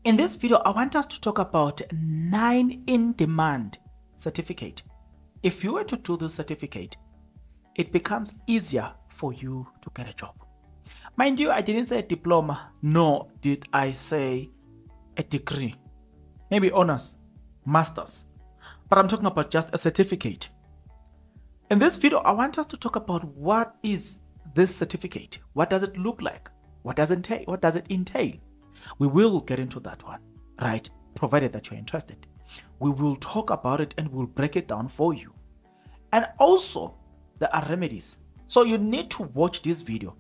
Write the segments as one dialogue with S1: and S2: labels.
S1: In this video, I want us to talk about 9 in-demand certificate. If you were to do this certificate, it becomes easier for you to get a job. Mind you, I didn't say a diploma, nor did I say a degree. Maybe honors, masters, but I'm talking about just a certificate. In this video, I want us to talk about what is this certificate? What does it look like? What does it entail? We will get into that one, right? Provided that you're interested. We will talk about it and we'll break it down for you. And also, there are remedies. So you need to watch this video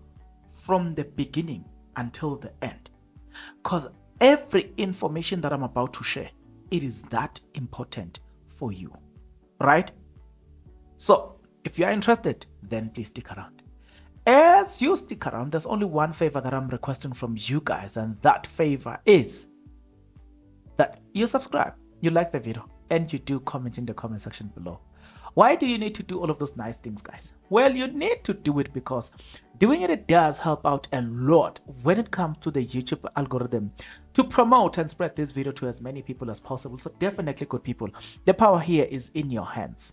S1: from the beginning until the end. Because every information that I'm about to share, it is that important for you, right? So if you are interested, then please stick around. As you stick around, there's only one favor that I'm requesting from you guys, and that favor is that you subscribe, you like the video, and you do comment in the comment section below. Why do you need to do all of those nice things, guys? Well, you need to do it because doing it does help out a lot when it comes to the YouTube algorithm to promote and spread this video to as many people as possible. So definitely, good people, the power here is in your hands.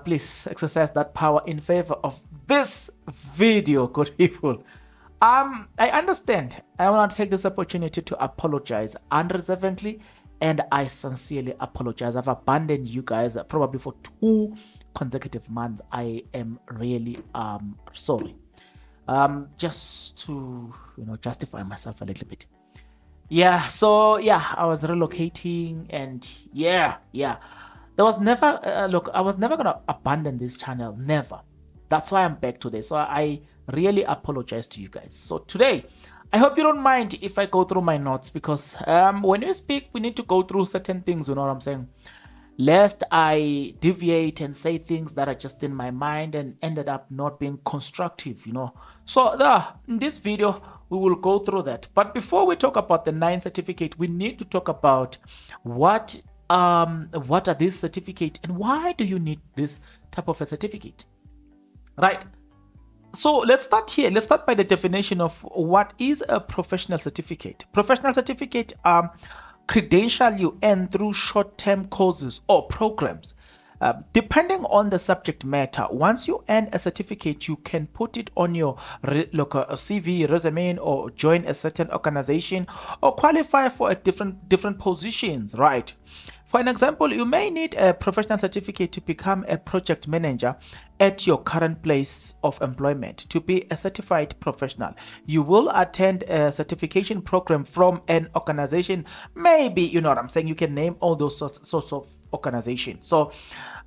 S1: Please exercise that power in favor of this video, good people. I understand. I want to take this opportunity to apologize unreservedly, and I sincerely apologize. I've abandoned you guys probably for 2 consecutive months. I am really sorry. Just to justify myself a little bit. Yeah. So yeah, I was relocating, and yeah. There was never, look, I was never going to abandon this channel, never. That's why I'm back today. So I really apologize to you guys. So today, I hope you don't mind if I go through my notes, because when we speak, we need to go through certain things, you know what I'm saying? Lest I deviate and say things that are just in my mind and ended up not being constructive, So in this video, we will go through that. But before we talk about the 9 certificate, we need to talk about what are these certificates and why do you need this type of a certificate, right? So let's start here. Let's start by the definition of what is a professional certificate. Professional certificate credential you earn through short-term courses or programs. Depending on the subject matter, once you earn a certificate, you can put it on your CV, resume, or join a certain organization or qualify for a different positions, right? For an example, you may need a professional certificate to become a project manager at your current place of employment. To be a certified professional, you will attend a certification program from an organization. Maybe, you know what I'm saying, you can name all those sorts of organizations. So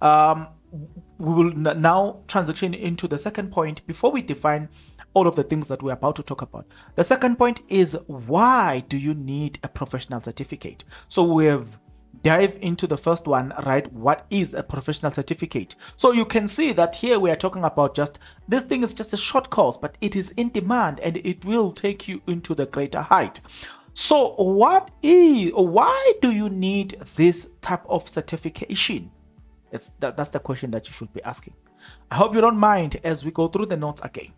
S1: we will now transition into the second point before we define all of the things that we're about to talk about. The second point is, why do you need a professional certificate? So we've dive into the first one, right? What is a professional certificate? So you can see that here we are talking about just this thing is just a short course, but it is in demand and it will take you into the greater height. So why do you need this type of certification? That's the question that you should be asking. I hope you don't mind as we go through the notes again.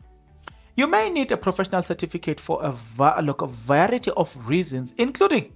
S1: You may need a professional certificate for a variety of reasons, including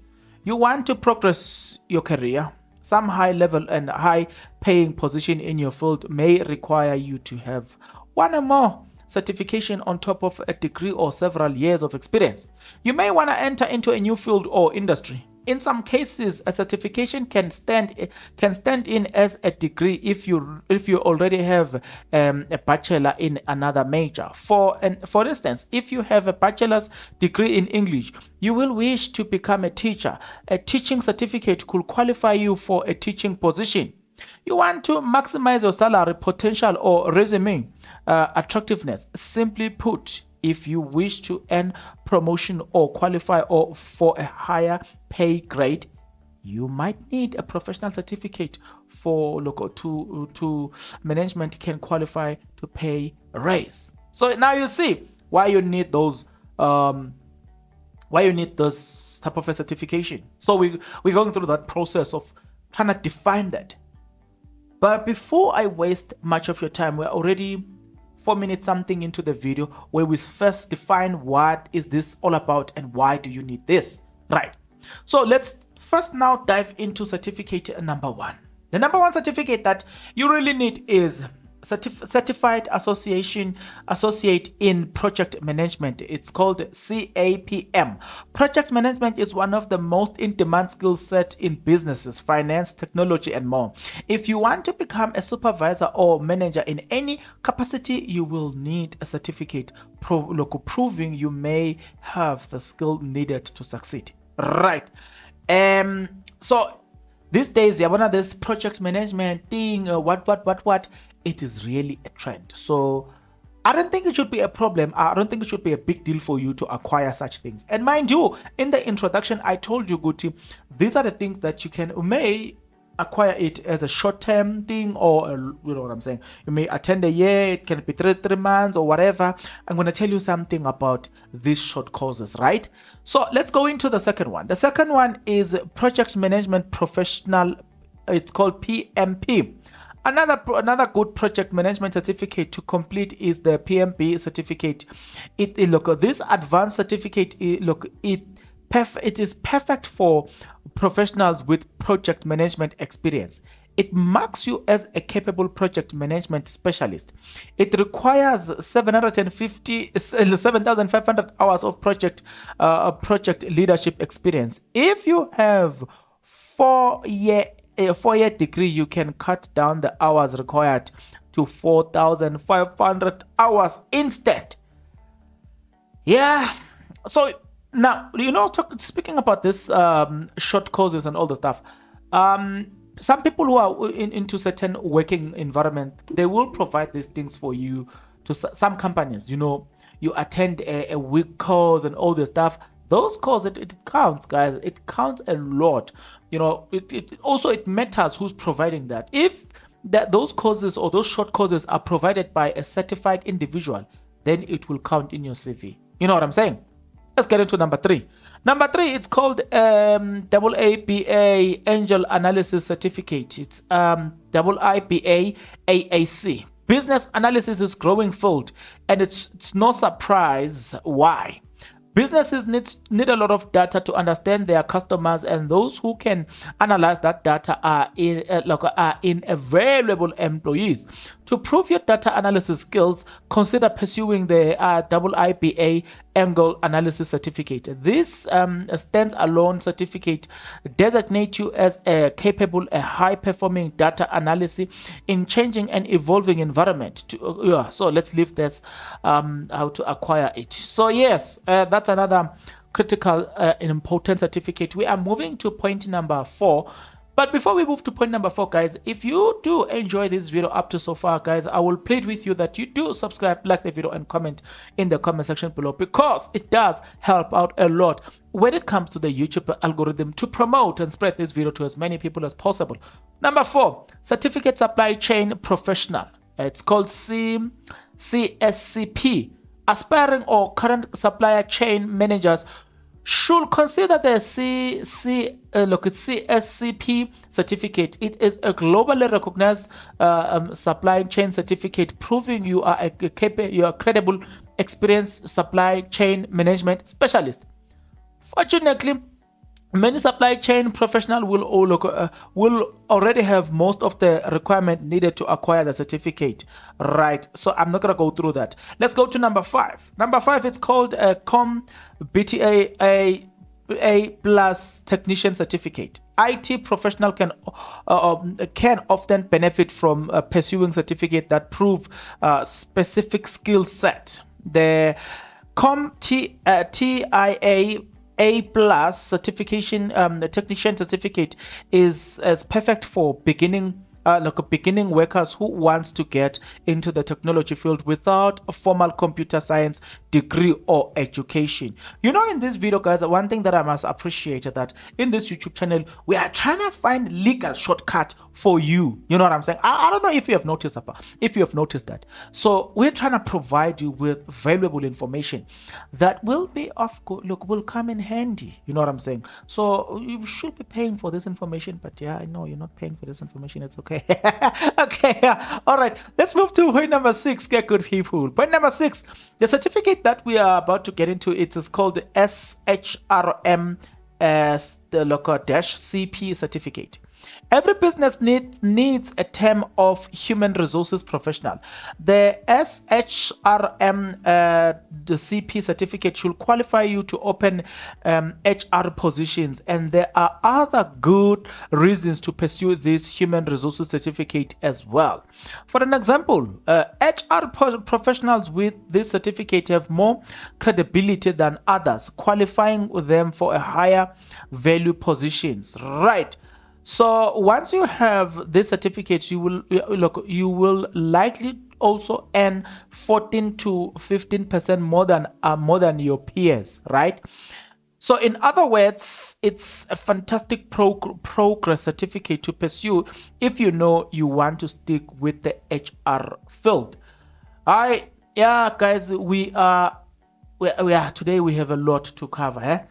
S1: you want to progress your career. Some high level and high paying position in your field may require you to have one or more certification on top of a degree or several years of experience. You may want to enter into a new field or industry. In some cases, a certification can stand in as a degree if you already have a bachelor in another major. For instance, if you have a bachelor's degree in English, you will wish to become a teacher. A teaching certificate could qualify you for a teaching position. You want to maximize your salary potential or resume attractiveness. Simply put, if you wish to earn promotion or qualify for a higher pay grade, you might need a professional certificate for to management can qualify to pay a raise. So now you see why you need those this type of a certification. So we're going through that process of trying to define that. But before I waste much of your time, we're already 4 minutes something into the video where we first define what is this all about and why do you need this, right? So let's first now dive into certificate number 1. The number 1 certificate that you really need is Certified Associate in Project Management. It's called CAPM. Project management is one of the most in-demand skill set in businesses, finance, technology, and more. If you want to become a supervisor or manager in any capacity, you will need a certificate proving you may have the skill needed to succeed. Right. So these days, this project management thing, what, it is really a trend. So I don't think it should be a problem. I don't think it should be a big deal for you to acquire such things. And mind you, in the introduction, I told you, Guti, these are the things that you may acquire it as a short-term thing, or you know what I'm saying, you may attend a year, it can be three months or whatever. I'm going to tell you something about these short courses, right? So let's go into the second one. The second one is Project Management Professional. It's called PMP. Another good project management certificate to complete is the PMP certificate. This advanced certificate, it is perfect for professionals with project management experience. It marks you as a capable project management specialist. It requires 7,500 hours of project leadership experience. If you have a 4-year degree, you can cut down the hours required to 4,500 hours instant. Yeah. So now, speaking about this short courses and all the stuff, some people who are into certain working environment, they will provide these things for you. To some companies, you attend a week course and all this stuff. Those courses, it counts, guys. It counts a lot. It matters who's providing that. If those courses or those short courses are provided by a certified individual, then it will count in your CV. You know what I'm saying? Let's get into number 3. Number 3, it's called AAPA Angel Analysis Certificate. It's AAPA AAC. Business analysis is growing field, and it's no surprise why. Businesses need a lot of data to understand their customers, and those who can analyze that data are invaluable employees. To prove your data analysis skills, consider pursuing the AAPA Angel Analysis Certificate. This standalone certificate designates you as a high-performing data analyst in changing and evolving environment. So let's leave this how to acquire it. So yes, that's another critical and important certificate. We are moving to point number 4. But before we move to point number 4, guys, if you do enjoy this video up to so far, guys, I will plead with you that you do subscribe, like the video, and comment in the comment section below, because it does help out a lot when it comes to the YouTube algorithm to promote and spread this video to as many people as possible. Number 4, Certificate Supply Chain Professional. It's called CSCP. Aspiring or current supplier chain managers should consider the CSCP certificate. It is a globally recognized supply chain certificate proving you are a credible, experienced supply chain management specialist. Fortunately, many supply chain professionals will already have most of the requirement needed to acquire the certificate, right? So I'm not gonna go through that. Let's go to number 5. Number 5 is called a CompTIA A plus technician certificate. IT professional can often benefit from pursuing certificate that prove specific skill set. The CompTIA A plus certification, the technician certificate is perfect for beginning workers who wants to get into the technology field without a formal computer science degree or education. In this video, guys, one thing that I must appreciate is that in this YouTube channel, we are trying to find legal shortcut for you. You know what I'm saying? I don't know if you have noticed that. So we're trying to provide you with valuable information that will be will come in handy. You know what I'm saying? So you should be paying for this information, but yeah, I know you're not paying for this information. It's okay. Okay. All right. Let's move to point number 6. Get good people. Point number 6. The certificate that we are about to get into, it is called the SHRM the local CP certificate. Every business needs a term of human resources professional. The SHRM, the CP certificate should qualify you to open HR positions, and there are other good reasons to pursue this human resources certificate as well. For an example, HR professionals with this certificate have more credibility than others, qualifying them for a higher value positions. Right. So once you have this certificate, you will likely also earn 14 to 15% more than your peers, right? So in other words, it's a fantastic progress certificate to pursue if you know you want to stick with the HR field. Yeah, guys, we are today we have a lot to cover.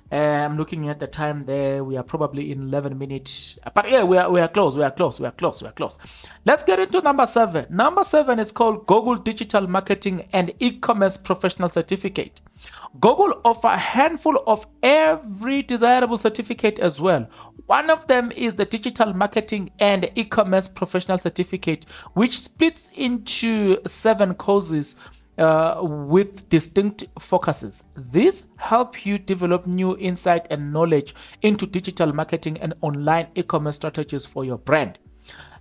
S1: I'm looking at the time there. We are probably in 11 minutes. But yeah, we are close. Let's get into number 7. Number 7 is called Google Digital Marketing and E-Commerce Professional Certificate. Google offer a handful of every desirable certificate as well. One of them is the Digital Marketing and E-Commerce Professional Certificate, which splits into 7 courses with distinct focuses. These help you develop new insight and knowledge into digital marketing and online e-commerce strategies for your brand.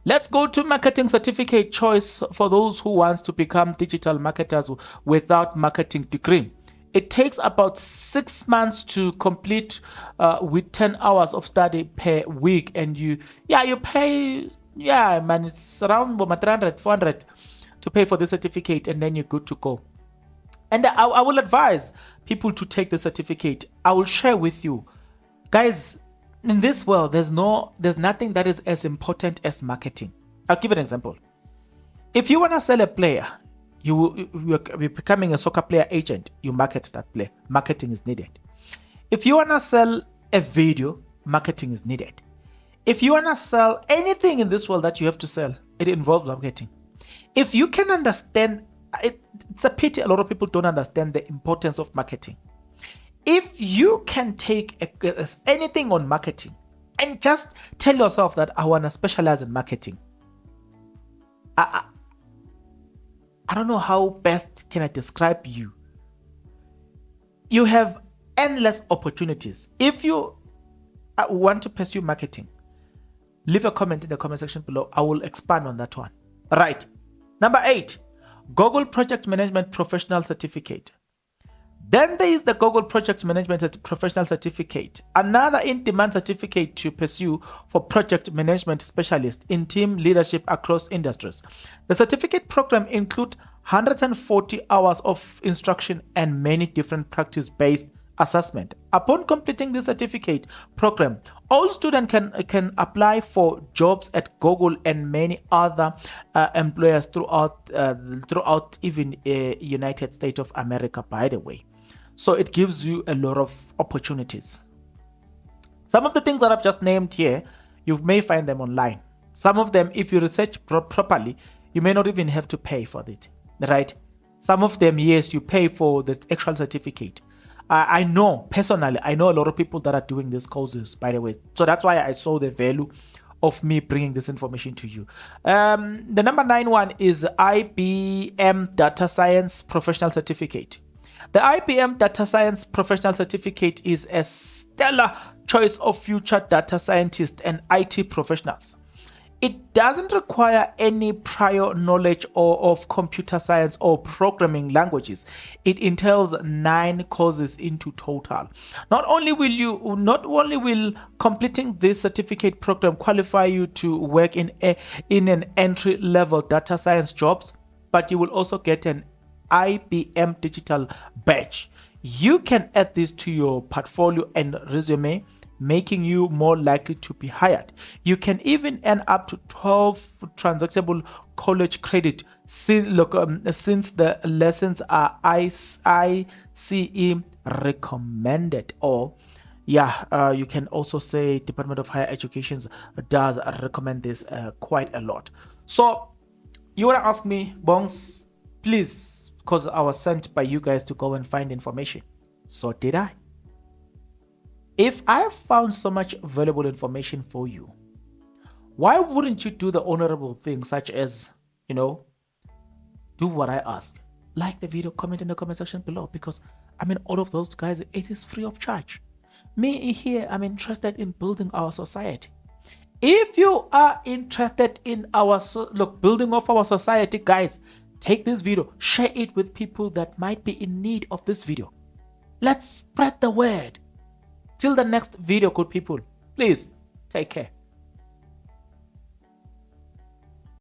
S1: Let's go to marketing certificate choice for those who want to become digital marketers without marketing degree. It takes about 6 months to complete with 10 hours of study per week, and you pay, it's around 300, 400 to pay for the certificate, and then you're good to go. And I will advise people to take the certificate. I will share with you, guys, in this world, there's nothing that is as important as marketing. I'll give an example. If you want to sell a player, you're becoming a soccer player agent, you market that player. Marketing is needed. If you want to sell a video, marketing is needed. If you want to sell anything in this world that you have to sell, it involves marketing. If you can understand, it's a pity a lot of people don't understand the importance of marketing. If you can take anything on marketing and just tell yourself that I want to specialize in marketing, I don't know how best can I describe you. You have endless opportunities. If you want to pursue marketing, leave a comment in the comment section below. I will expand on that one. Right. Number 8, Google Project Management Professional Certificate. Then there is the Google Project Management Professional Certificate, another in-demand certificate to pursue for project management specialists in team leadership across industries. The certificate program includes 140 hours of instruction and many different practice-based assessment. Upon completing the certificate program, all students can apply for jobs at Google and many other employers throughout even United States of America, by the way. So it gives you a lot of opportunities. Some of the things that I've just named here, you may find them online. Some of them, if you research properly, you may not even have to pay for it, right? Some of them, yes, you pay for the actual certificate. I know personally, a lot of people that are doing these courses, by the way. So that's why I saw the value of me bringing this information to you. The number 9 one is IBM Data Science Professional Certificate. The IBM Data Science Professional Certificate is a stellar choice of future data scientists and IT professionals. It doesn't require any prior knowledge of computer science or programming languages. It entails 9 courses into total. Not only will completing this certificate program qualify you to work in an entry-level data science jobs, but you will also get an IBM digital badge. You can add this to your portfolio and resume, making you more likely to be hired. You can even earn up to 12 transactable college credit since the lessons are ICE recommended, or you can also say Department of Higher Education does recommend this quite a lot. So you want to ask me, Bongs, please, because I was sent by you guys to go and find information. So did I? If I have found so much valuable information for you, why wouldn't you do the honorable things such as, do what I ask? Like the video, comment in the comment section below, because all of those guys, it is free of charge. Me here, I'm interested in building our society. If you are interested in building of our society, guys, take this video, share it with people that might be in need of this video. Let's spread the word. Till the next video, good people, please take care.